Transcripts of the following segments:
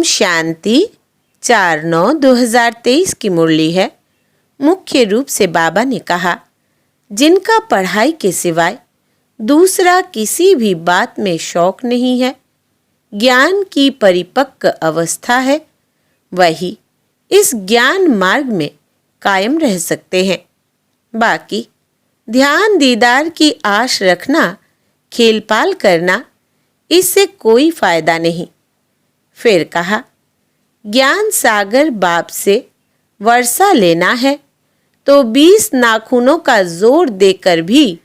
शांति 4/9/2023 की मुरली है। मुख्य रूप से बाबा ने कहा, जिनका पढ़ाई के सिवाय दूसरा किसी भी बात में शौक नहीं है, ज्ञान की परिपक्व अवस्था है, वही इस ज्ञान मार्ग में कायम रह सकते हैं। बाकी ध्यान दीदार की आश रखना, खेलपाल करना, इससे कोई फायदा नहीं। फिर कहा, ज्ञान सागर बाप से वर्षा लेना है तो 20 नाखूनों का जोर देकर भी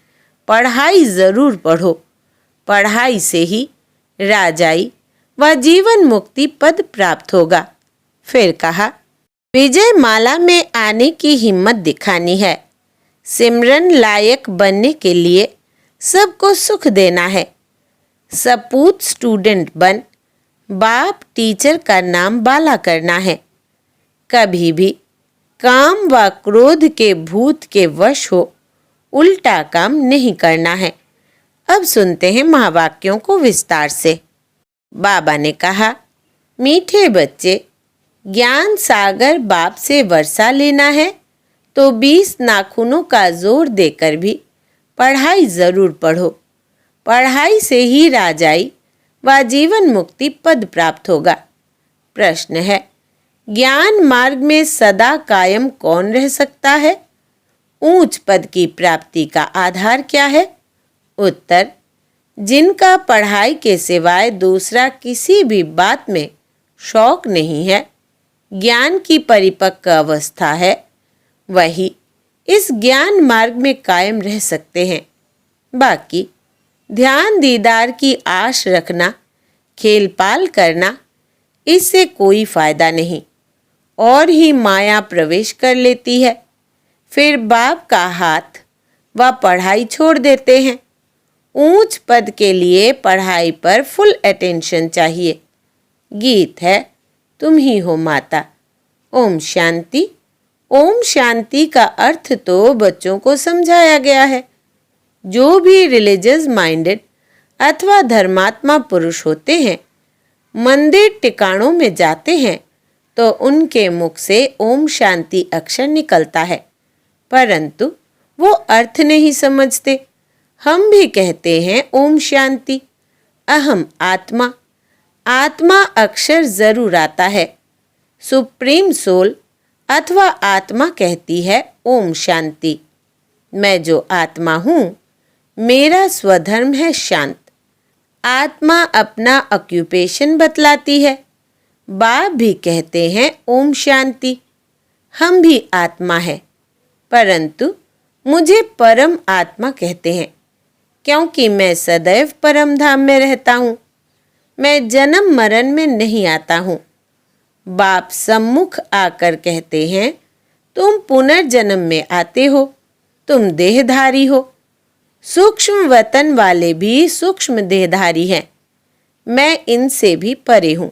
पढ़ाई जरूर पढ़ो। पढ़ाई से ही राजाई व जीवन मुक्ति पद प्राप्त होगा। फिर कहा, विजय माला में आने की हिम्मत दिखानी है। सिमरन लायक बनने के लिए सबको सुख देना है। सपूत स्टूडेंट बन बाप टीचर का नाम बाला करना है। कभी भी काम व क्रोध के भूत के वश हो उल्टा काम नहीं करना है। अब सुनते हैं महावाक्यों को विस्तार से। बाबा ने कहा, मीठे बच्चे, ज्ञान सागर बाप से वर्षा लेना है तो 20 नाखूनों का जोर देकर भी पढ़ाई जरूर पढ़ो। पढ़ाई से ही राजाई व जीवन मुक्ति पद प्राप्त होगा। प्रश्न है, ज्ञान मार्ग में सदा कायम कौन रह सकता है? ऊंच पद की प्राप्ति का आधार क्या है? उत्तर, जिनका पढ़ाई के सिवाय दूसरा किसी भी बात में शौक नहीं है, ज्ञान की परिपक्व अवस्था है, वही इस ज्ञान मार्ग में कायम रह सकते हैं। बाकी ध्यान दीदार की आश रखना, खेलपाल करना, इससे कोई फायदा नहीं और ही माया प्रवेश कर लेती है। फिर बाप का हाथ व पढ़ाई छोड़ देते हैं। ऊंच पद के लिए पढ़ाई पर फुल अटेंशन चाहिए। गीत है, तुम ही हो माता। ओम शांति। ओम शांति का अर्थ तो बच्चों को समझाया गया है। जो भी रिलीजियस माइंडेड अथवा धर्मात्मा पुरुष होते हैं, मंदिर टिकाणों में जाते हैं तो उनके मुख से ओम शांति अक्षर निकलता है, परंतु वो अर्थ नहीं समझते। हम भी कहते हैं ओम शांति, अहम आत्मा। आत्मा अक्षर जरूर आता है। सुप्रीम सोल अथवा आत्मा कहती है ओम शांति। मैं जो आत्मा हूँ, मेरा स्वधर्म है शांत। आत्मा अपना ऑक्यूपेशन बतलाती है। बाप भी कहते हैं ओम शांति। हम भी आत्मा है, परंतु मुझे परम आत्मा कहते हैं, क्योंकि मैं सदैव परम धाम में रहता हूँ। मैं जन्म मरण में नहीं आता हूँ। बाप सम्मुख आकर कहते हैं, तुम पुनर्जन्म में आते हो, तुम देहधारी हो। सूक्ष्म वतन वाले भी सूक्ष्म देहधारी हैं। मैं इनसे भी परे हूँ।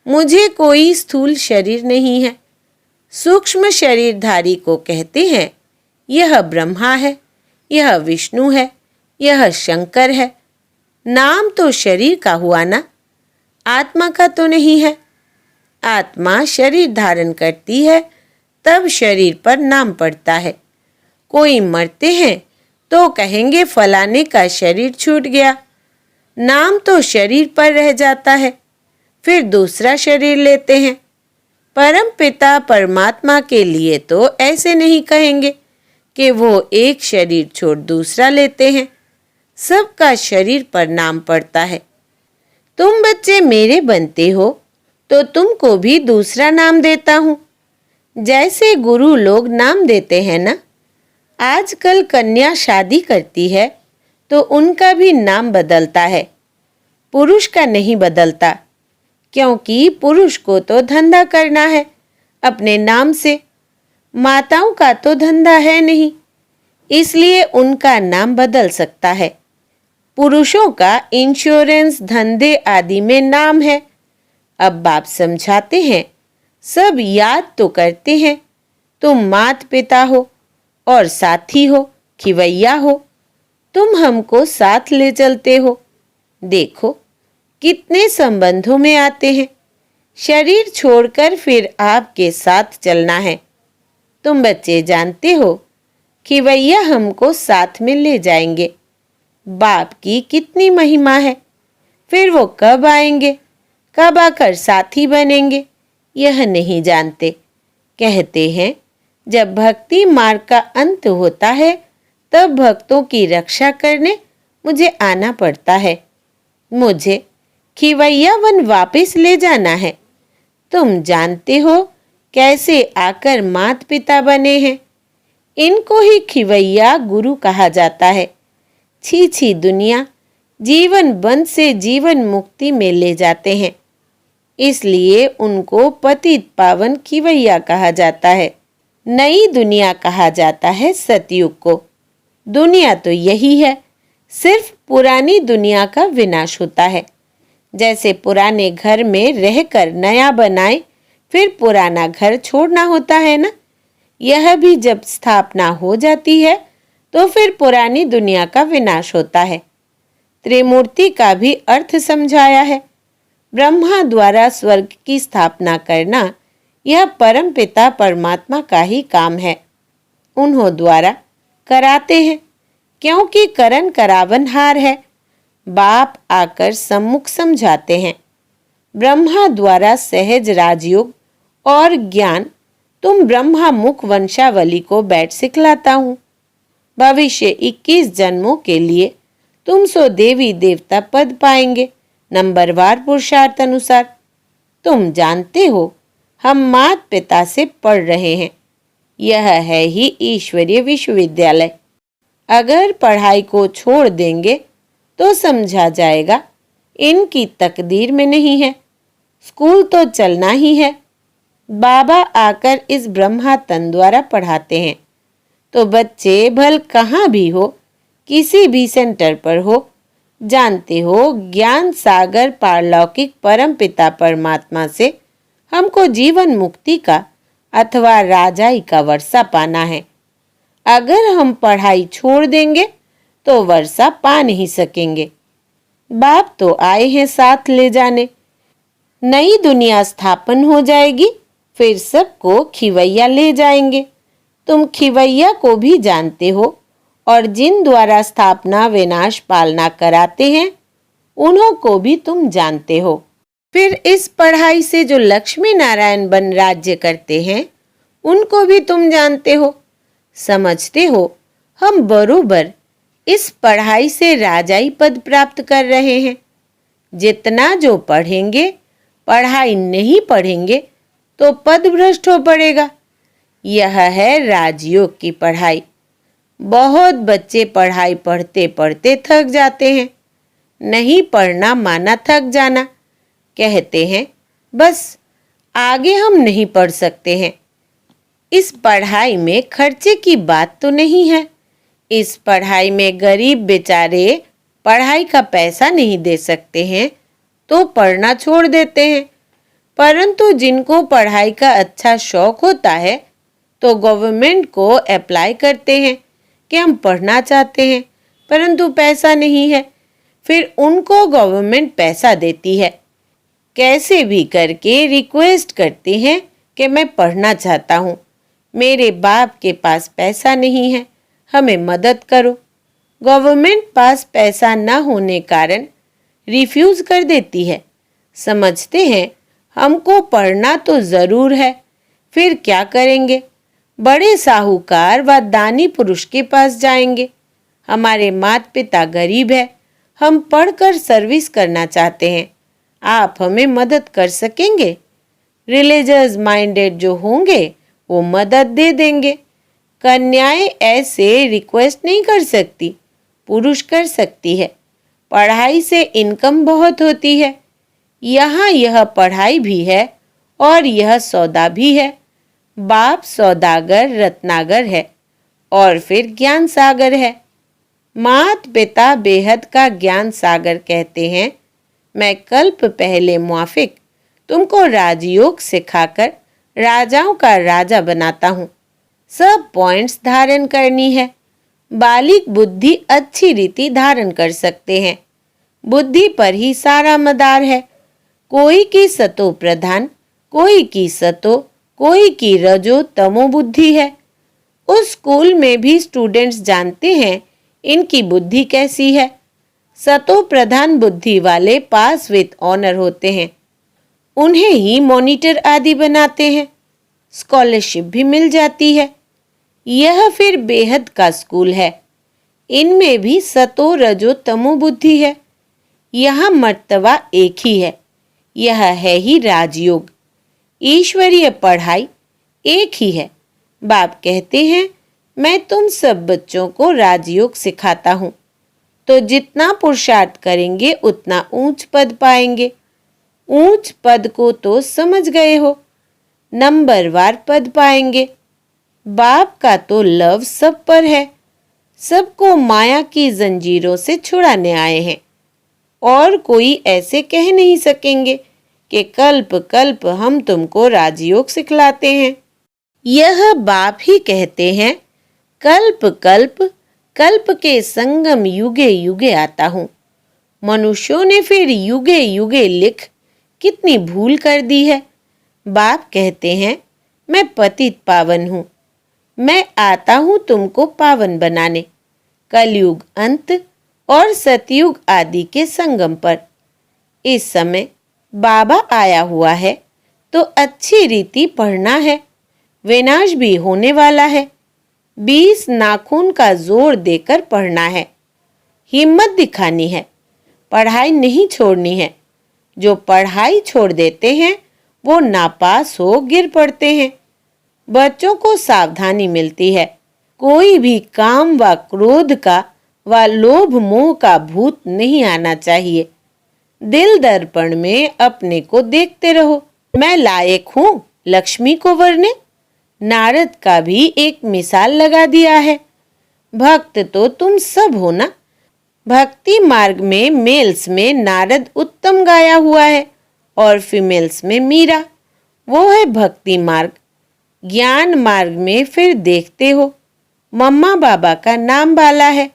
मुझे कोई स्थूल शरीर नहीं है। सूक्ष्म शरीरधारी को कहते हैं, यह ब्रह्मा है, यह विष्णु है, यह शंकर है। नाम तो शरीर का हुआ ना, आत्मा का तो नहीं है। आत्मा शरीर धारण करती है, तब शरीर पर नाम पड़ता है। कोई मरते हैं तो कहेंगे फलाने का शरीर छूट गया। नाम तो शरीर पर रह जाता है, फिर दूसरा शरीर लेते हैं। परम पिता परमात्मा के लिए तो ऐसे नहीं कहेंगे कि वो एक शरीर छोड़ दूसरा लेते हैं। सबका शरीर पर नाम पड़ता है। तुम बच्चे मेरे बनते हो तो तुमको भी दूसरा नाम देता हूँ। जैसे गुरु लोग नाम देते हैं ना। आजकल कन्या शादी करती है तो उनका भी नाम बदलता है, पुरुष का नहीं बदलता, क्योंकि पुरुष को तो धंधा करना है अपने नाम से। माताओं का तो धंधा है नहीं, इसलिए उनका नाम बदल सकता है। पुरुषों का इंश्योरेंस धंधे आदि में नाम है। अब बाप समझाते हैं, सब याद तो करते हैं। तुम माता पिता हो और साथी हो, खिवैया हो। तुम हमको साथ ले चलते हो। देखो कितने संबंधों में आते हैं। शरीर छोड़कर फिर आपके साथ चलना है। तुम बच्चे जानते हो कि भैया हमको साथ में ले जाएंगे। बाप की कितनी महिमा है। फिर वो कब आएंगे, कब आकर साथी बनेंगे, यह नहीं जानते। कहते हैं जब भक्ति मार्ग का अंत होता है तब भक्तों की रक्षा करने मुझे आना पड़ता है। मुझे खिवैया वन वापस ले जाना है। तुम जानते हो कैसे आकर माता पिता बने हैं। इनको ही खिवैया गुरु कहा जाता है। छी छी दुनिया जीवन बंध से जीवन मुक्ति में ले जाते हैं, इसलिए उनको पतित पावन खिवैया कहा जाता है। नई दुनिया कहा जाता है सतयुग को। दुनिया तो यही है, सिर्फ पुरानी दुनिया का विनाश होता है। जैसे पुराने घर में रहकर नया बनाए फिर पुराना घर छोड़ना होता है ना, यह भी जब स्थापना हो जाती है तो फिर पुरानी दुनिया का विनाश होता है। त्रिमूर्ति का भी अर्थ समझाया है। ब्रह्मा द्वारा स्वर्ग की स्थापना करना यह परम पिता परमात्मा का ही काम है। उन्हों द्वारा कराते हैं, क्योंकि करन करावनहार है। बाप आकर सम्मुख समझाते हैं। ब्रह्मा द्वारा सहज राजयोग और ज्ञान तुम ब्रह्मा मुख वंशावली को बैठ सिखलाता हूँ। भविष्य 21 जन्मों के लिए तुम सो देवी देवता पद पाएंगे, नंबरवार पुरुषार्थ अनुसार। तुम जानते हो हम माता पिता से पढ़ रहे हैं। यह है ही ईश्वरीय विश्वविद्यालय। अगर पढ़ाई को छोड़ देंगे तो समझा जाएगा इनकी तकदीर में नहीं है। स्कूल तो चलना ही है। बाबा आकर इस ब्रह्मा तन द्वारा पढ़ाते हैं, तो बच्चे भल कहाँ भी हो, किसी भी सेंटर पर हो, जानते हो ज्ञान सागर पारलौकिक परम पिता परमात्मा से हमको जीवन मुक्ति का अथवा राजाई का वर्षा पाना है। अगर हम पढ़ाई छोड़ देंगे तो वर्षा पा नहीं सकेंगे। बाप तो आए हैं साथ ले जाने। नई दुनिया स्थापन हो जाएगी, फिर सबको खिवैया ले जाएंगे। तुम खिवैया को भी जानते हो और जिन द्वारा स्थापना विनाश पालना कराते हैं उन्हों को भी तुम जानते हो। फिर इस पढ़ाई से जो लक्ष्मी नारायण बन राज्य करते हैं उनको भी तुम जानते हो। समझते हो हम बरोबर इस पढ़ाई से राजाई पद प्राप्त कर रहे हैं। जितना जो पढ़ेंगे, पढ़ाई नहीं पढ़ेंगे तो पद भ्रष्ट हो पड़ेगा। यह है राजयोग की पढ़ाई। बहुत बच्चे पढ़ाई पढ़ते पढ़ते थक जाते हैं। नहीं पढ़ना माना थक जाना। कहते हैं बस आगे हम नहीं पढ़ सकते हैं। इस पढ़ाई में खर्चे की बात तो नहीं है। इस पढ़ाई में गरीब बेचारे पढ़ाई का पैसा नहीं दे सकते हैं तो पढ़ना छोड़ देते हैं। परंतु जिनको पढ़ाई का अच्छा शौक होता है तो गवर्नमेंट को अप्लाई करते हैं कि हम पढ़ना चाहते हैं परंतु पैसा नहीं है। फिर उनको गवर्नमेंट पैसा देती है। कैसे भी करके रिक्वेस्ट करते हैं कि मैं पढ़ना चाहता हूँ, मेरे बाप के पास पैसा नहीं है, हमें मदद करो। गवर्नमेंट पास पैसा न होने कारण रिफ्यूज कर देती है। समझते हैं हमको पढ़ना तो ज़रूर है, फिर क्या करेंगे? बड़े साहूकार व दानी पुरुष के पास जाएंगे। हमारे माता पिता गरीब है, हम पढ़कर सर्विस करना चाहते हैं, आप हमें मदद कर सकेंगे? रिलीजियस माइंडेड जो होंगे वो मदद दे देंगे। कन्याएं ऐसे रिक्वेस्ट नहीं कर सकती, पुरुष कर सकती है। पढ़ाई से इनकम बहुत होती है। यहाँ यह पढ़ाई भी है और यह सौदा भी है। बाप सौदागर रत्नागर है और फिर ज्ञान सागर है। मात पिता बेहद का ज्ञान सागर कहते हैं। मैं कल्प पहले मुआफिक तुमको राजयोग सिखाकर राजाओं का राजा बनाता हूँ। सब पॉइंट्स धारण करनी है। बालिक बुद्धि अच्छी रीति धारण कर सकते हैं। बुद्धि पर ही सारा मदार है। कोई की सतो प्रधान, कोई की सतो, कोई की रजो तमो बुद्धि है। उस स्कूल में भी स्टूडेंट्स जानते हैं इनकी बुद्धि कैसी है। सतो प्रधान बुद्धि वाले पास विद ऑनर होते हैं, उन्हें ही मॉनिटर आदि बनाते हैं, स्कॉलरशिप भी मिल जाती है। यह फिर बेहद का स्कूल है। इनमें भी सतो रजो तमो बुद्धि है। यहाँ मर्तबा एक ही है, यह है ही राजयोग। ईश्वरीय पढ़ाई एक ही है। बाप कहते हैं, मैं तुम सब बच्चों को राजयोग सिखाता हूँ, तो जितना पुरुषार्थ करेंगे उतना ऊंच पद पाएंगे। ऊंच पद को तो समझ गए हो, नंबरवार पद पाएंगे। बाप का तो लव सब पर है, सबको माया की जंजीरों से छुड़ाने आए हैं। और कोई ऐसे कह नहीं सकेंगे कि कल्प कल्प हम तुमको राजयोग सिखलाते हैं। यह बाप ही कहते हैं, कल्प कल्प कल्प के संगम युगे युगे आता हूँ। मनुष्यों ने फिर युगे युगे लिख कितनी भूल कर दी है। बाप कहते हैं, मैं पतित पावन हूँ, मैं आता हूँ तुमको पावन बनाने। कलयुग अंत और सतयुग आदि के संगम पर इस समय बाबा आया हुआ है, तो अच्छी रीति पढ़ना है। विनाश भी होने वाला है। 20 नाखून का जोर देकर पढ़ना है। हिम्मत दिखानी है, पढ़ाई नहीं छोड़नी है। जो पढ़ाई छोड़ देते हैं वो नापास हो गिर पड़ते हैं। बच्चों को सावधानी मिलती है। कोई भी काम व क्रोध का व लोभ मोह का भूत नहीं आना चाहिए। दिल दर्पण में अपने को देखते रहो, मैं लायक हूँ लक्ष्मी को वरने। नारद का भी एक मिसाल लगा दिया है। भक्त तो तुम सब हो ना। भक्ति मार्ग में मेल्स में नारद उत्तम गाया हुआ है और फीमेल्स में मीरा, वो है भक्ति मार्ग। ज्ञान मार्ग में फिर देखते हो मम्मा बाबा का नाम बाला है,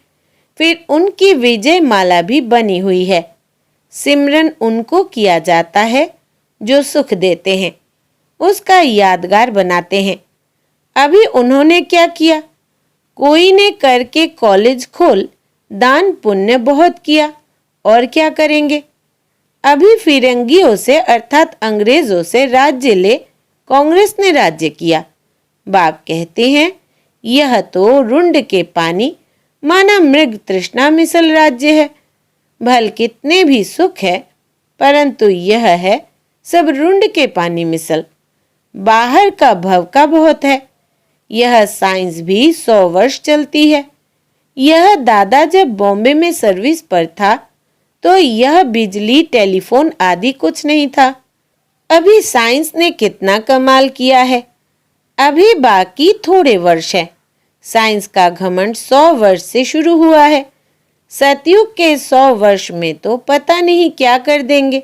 फिर उनकी विजय माला भी बनी हुई है। सिमरन उनको किया जाता है जो सुख देते हैं, उसका यादगार बनाते हैं। अभी उन्होंने क्या किया? कोई ने करके कॉलेज खोल, दान पुण्य बहुत किया, और क्या करेंगे? अभी फिरंगियों से अर्थात अंग्रेजों से राज्य ले कांग्रेस ने राज्य किया। बाप कहते हैं, यह तो रुंड के पानी माना मृग तृष्णा मिसल राज्य है। भल कितने भी सुख है, परंतु यह है सब रुंड के पानी मिसल। बाहर का भव का बहुत है। यह साइंस भी 100 वर्ष चलती है। यह दादा जब बॉम्बे में सर्विस पर था तो यह बिजली टेलीफोन आदि कुछ नहीं था। अभी साइंस ने कितना कमाल किया है। अभी बाकी थोड़े वर्ष है। साइंस का घमंड 100 वर्ष से शुरू हुआ है। सतयुग के 100 वर्ष में तो पता नहीं क्या कर देंगे।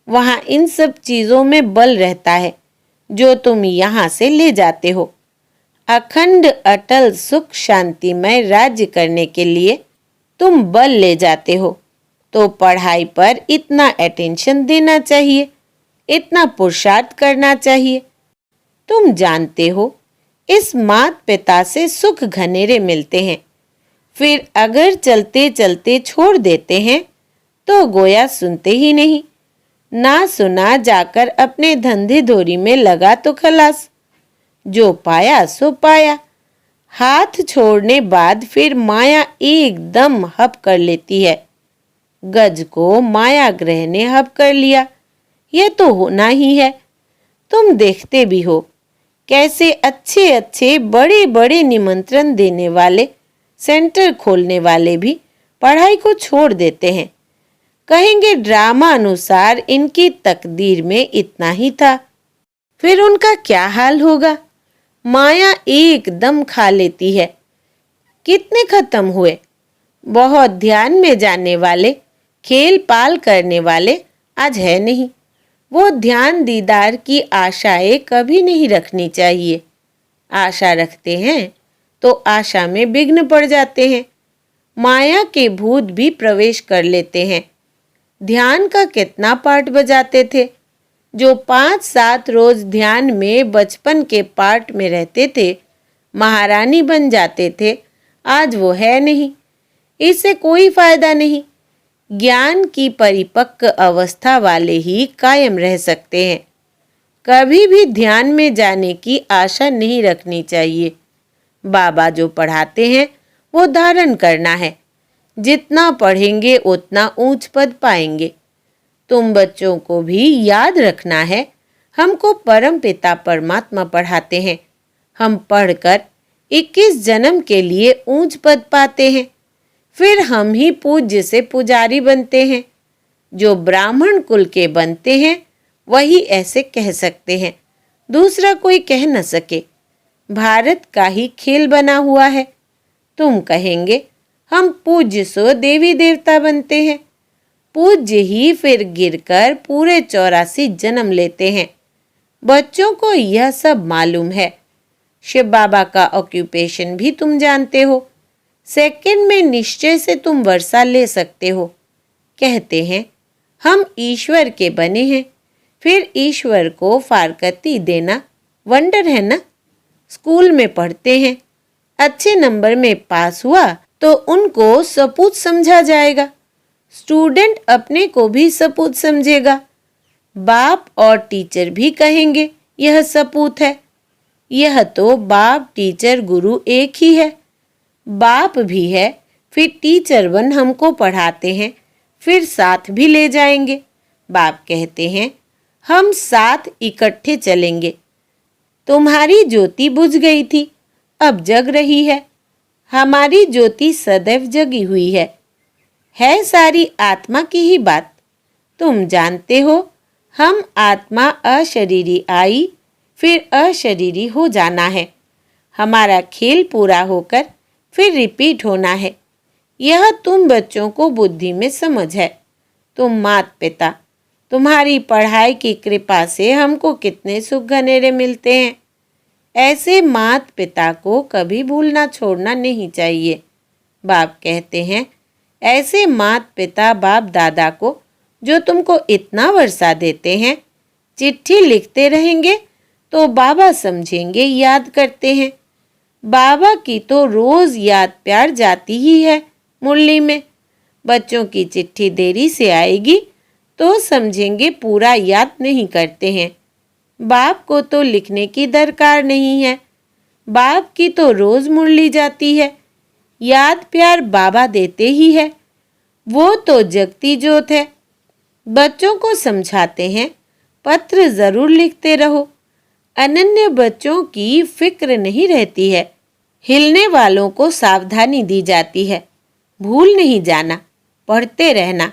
वहां इन सब चीजों में बल रहता है जो तुम यहाँ से ले जाते हो। अखंड अटल सुख शांतिमय राज्य करने के लिए तुम बल ले जाते हो, तो पढ़ाई पर इतना अटेंशन देना चाहिए, इतना पुरुषार्थ करना चाहिए। तुम जानते हो इस मात पिता से सुख घनेरे मिलते हैं, फिर अगर चलते चलते छोड़ देते हैं तो गोया सुनते ही नहीं। ना सुना जाकर अपने धंधे धोरी में लगा तो खलास। जो पाया सो पाया। हाथ छोड़ने बाद फिर माया एकदम हप कर लेती है। गज को माया ग्रह ने हप कर लिया, यह तो होना ही है। तुम देखते भी हो कैसे अच्छे अच्छे बड़े बड़े निमंत्रण देने वाले सेंटर खोलने वाले भी पढ़ाई को छोड़ देते हैं। कहेंगे ड्रामा अनुसार इनकी तकदीर में इतना ही था। फिर उनका क्या हाल होगा? माया एकदम खा लेती है। कितने खत्म हुए? बहुत ध्यान में जाने वाले, खेल पाल करने वाले आज है नहीं। वो ध्यान दीदार की आशाएं कभी नहीं रखनी चाहिए। आशा रखते हैं तो आशा में विघ्न पड़ जाते हैं। माया के भूत भी प्रवेश कर लेते हैं। ध्यान का कितना पाठ बजाते थे। जो 5-7 रोज ध्यान में बचपन के पाठ में रहते थे, महारानी बन जाते थे, आज वो है नहीं। इससे कोई फायदा नहीं। ज्ञान की परिपक्व अवस्था वाले ही कायम रह सकते हैं। कभी भी ध्यान में जाने की आशा नहीं रखनी चाहिए। बाबा जो पढ़ाते हैं वो धारण करना है। जितना पढ़ेंगे उतना ऊंच पद पाएंगे। तुम बच्चों को भी याद रखना है, हमको परम पिता परमात्मा पढ़ाते हैं। हम पढ़कर 21 जन्म के लिए ऊंच पद पाते हैं, फिर हम ही पूज्य से पुजारी बनते हैं। जो ब्राह्मण कुल के बनते हैं वही ऐसे कह सकते हैं, दूसरा कोई कह न सके। भारत का ही खेल बना हुआ है। तुम कहेंगे हम पूज्य सो देवी देवता बनते हैं। पूज्य ही फिर गिरकर पूरे 84 जन्म लेते हैं। बच्चों को यह सब मालूम है। शिव बाबा का ऑक्यूपेशन भी तुम जानते हो। सेकंड में निश्चय से तुम वर्षा ले सकते हो। कहते हैं हम ईश्वर के बने हैं, फिर ईश्वर को फारकती देना वंडर है ना। स्कूल में पढ़ते हैं, अच्छे नंबर में पास हुआ तो उनको सपूत समझा जाएगा। स्टूडेंट अपने को भी सपूत समझेगा। बाप और टीचर भी कहेंगे यह सपूत है। यह तो बाप टीचर गुरु एक ही है। बाप भी है, फिर टीचर वन हमको पढ़ाते हैं, फिर साथ भी ले जाएंगे। बाप कहते हैं हम साथ इकट्ठे चलेंगे। तुम्हारी ज्योति बुझ गई थी, अब जग रही है। हमारी ज्योति सदैव जगी हुई है सारी आत्मा की ही बात। तुम जानते हो हम आत्मा अशरीरी आई, फिर अशरीरी हो जाना है। हमारा खेल पूरा होकर फिर रिपीट होना है। यह तुम बच्चों को बुद्धि में समझ है। तुम माता पिता, तुम्हारी पढ़ाई की कृपा से हमको कितने सुख घनेरे मिलते हैं। ऐसे माता पिता को कभी भूलना छोड़ना नहीं चाहिए। बाप कहते हैं ऐसे माता पिता बाप दादा को जो तुमको इतना वर्षा देते हैं, चिट्ठी लिखते रहेंगे तो बाबा समझेंगे याद करते हैं। बाबा की तो रोज याद प्यार जाती ही है मुरली में। बच्चों की चिट्ठी देरी से आएगी तो समझेंगे पूरा याद नहीं करते हैं। बाप को तो लिखने की दरकार नहीं है। बाप की तो रोज मुरली जाती है। याद प्यार बाबा देते ही है। वो तो जगती जोत है। बच्चों को समझाते हैं पत्र जरूर लिखते रहो। अनन्य बच्चों की फिक्र नहीं रहती है। हिलने वालों को सावधानी दी जाती है। भूल नहीं जाना, पढ़ते रहना।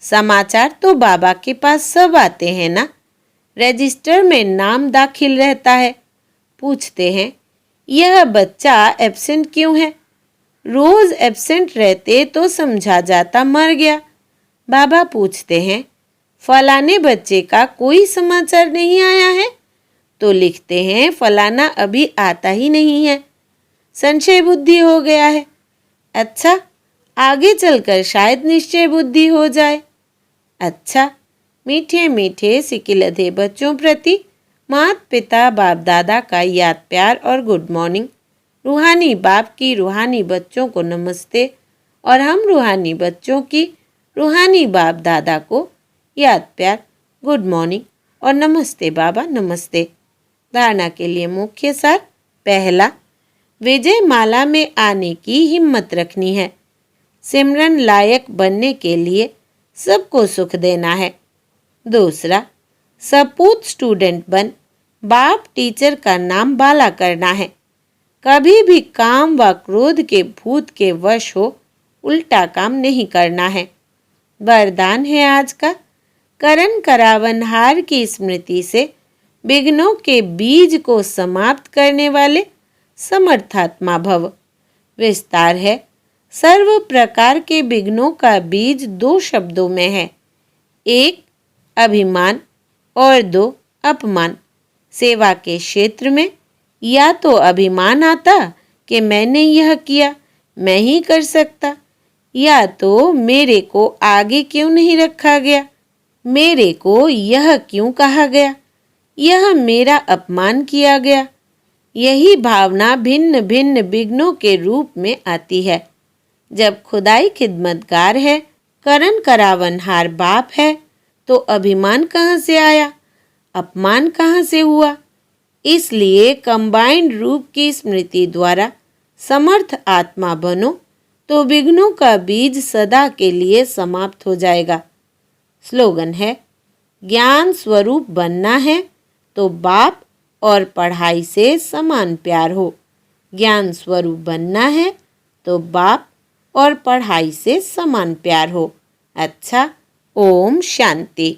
समाचार तो बाबा के पास सब आते हैं ना। रजिस्टर में नाम दाखिल रहता है। पूछते हैं यह बच्चा एब्सेंट क्यों है। रोज एब्सेंट रहते तो समझा जाता मर गया। बाबा पूछते हैं फलाने बच्चे का कोई समाचार नहीं आया है, तो लिखते हैं फलाना अभी आता ही नहीं है, संशय बुद्धि हो गया है। अच्छा, आगे चलकर शायद निश्चय बुद्धि हो जाए। अच्छा, मीठे मीठे सिकिलधे बच्चों प्रति माता पिता बाप दादा का याद प्यार और गुड मॉर्निंग। रूहानी बाप की रूहानी बच्चों को नमस्ते और हम रूहानी बच्चों की रूहानी बाप दादा को याद प्यार, गुड मॉर्निंग और नमस्ते बाबा नमस्ते। धारणा के लिए मुख्य सार। पहला, विजय माला में आने की हिम्मत रखनी है। सिमरन लायक बनने के लिए सबको सुख देना है। दूसरा, सपूत स्टूडेंट बन बाप टीचर का नाम बाला करना है। कभी भी काम व क्रोध के भूत के वश हो उल्टा काम नहीं करना है। वरदान है आज का, करण करावनहार की स्मृति से विघ्नों के बीज को समाप्त करने वाले समर्थात्मा भव। विस्तार है, सर्व प्रकार के विघ्नों का बीज 2 शब्दों में है। 1 अभिमान और 2 अपमान। सेवा के क्षेत्र में या तो अभिमान आता कि मैंने यह किया, मैं ही कर सकता, या तो मेरे को आगे क्यों नहीं रखा गया, मेरे को यह क्यों कहा गया, यह मेरा अपमान किया गया। यही भावना भिन्न भिन्न विघ्नों के रूप में आती है। जब खुदाई खिदमतगार है, करन करावनहार बाप है, तो अभिमान कहाँ से आया, अपमान कहाँ से हुआ। इसलिए कंबाइंड रूप की स्मृति द्वारा समर्थ आत्मा बनो, तो विघ्नों का बीज सदा के लिए समाप्त हो जाएगा। स्लोगन है, ज्ञान स्वरूप बनना है तो बाप और पढ़ाई से समान प्यार हो। ज्ञान स्वरूप बनना है तो बाप और पढ़ाई से समान प्यार हो। अच्छा, ओम शांति।